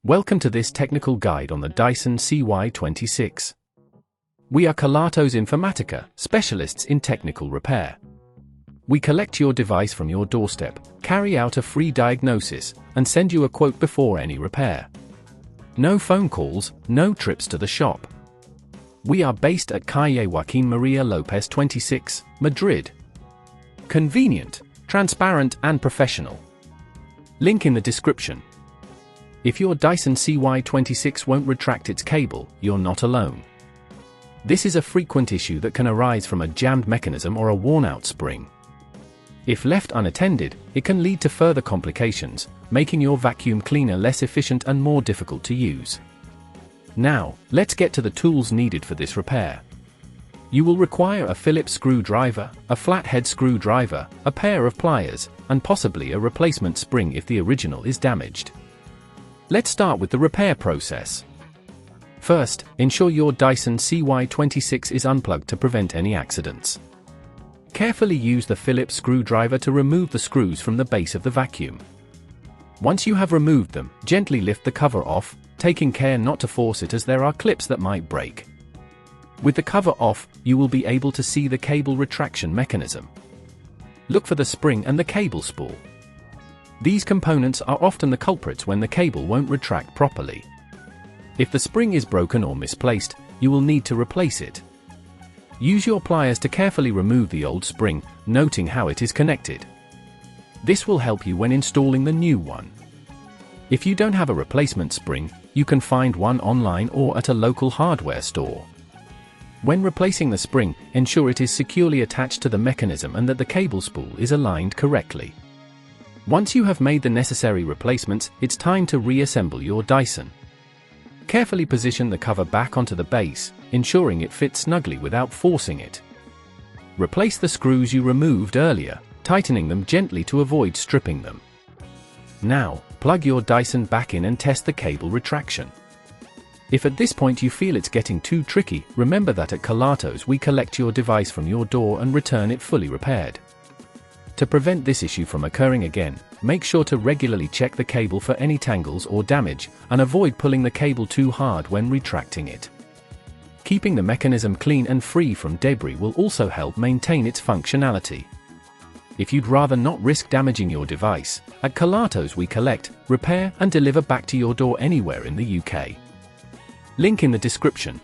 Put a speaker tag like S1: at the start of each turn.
S1: Welcome to this technical guide on the Dyson CY26. We are Kelatos Informatica, specialists in technical repair. We collect your device from your doorstep, carry out a free diagnosis, and send you a quote before any repair. No phone calls, no trips to the shop. We are based at Calle Joaquín María López 26, Madrid. Convenient, transparent and professional. Link in the description. If your Dyson CY26 won't retract its cable, you're not alone. This is a frequent issue that can arise from a jammed mechanism or a worn-out spring. If left unattended, it can lead to further complications, making your vacuum cleaner less efficient and more difficult to use. Now, let's get to the tools needed for this repair. You will require a Phillips screwdriver, a flathead screwdriver, a pair of pliers, and possibly a replacement spring if the original is damaged. Let's start with the repair process. First, ensure your Dyson CY26 is unplugged to prevent any accidents. Carefully use the Phillips screwdriver to remove the screws from the base of the vacuum. Once you have removed them, gently lift the cover off, taking care not to force it as there are clips that might break. With the cover off, you will be able to see the cable retraction mechanism. Look for the spring and the cable spool. These components are often the culprits when the cable won't retract properly. If the spring is broken or misplaced, you will need to replace it. Use your pliers to carefully remove the old spring, noting how it is connected. This will help you when installing the new one. If you don't have a replacement spring, you can find one online or at a local hardware store. When replacing the spring, ensure it is securely attached to the mechanism and that the cable spool is aligned correctly. Once you have made the necessary replacements, it's time to reassemble your Dyson. Carefully position the cover back onto the base, ensuring it fits snugly without forcing it. Replace the screws you removed earlier, tightening them gently to avoid stripping them. Now, plug your Dyson back in and test the cable retraction. If at this point you feel it's getting too tricky, remember that at Kelatos we collect your device from your door and return it fully repaired. To prevent this issue from occurring again, make sure to regularly check the cable for any tangles or damage, and avoid pulling the cable too hard when retracting it. Keeping the mechanism clean and free from debris will also help maintain its functionality. If you'd rather not risk damaging your device, at Kelatos we collect, repair and deliver back to your door anywhere in the UK. Link in the description.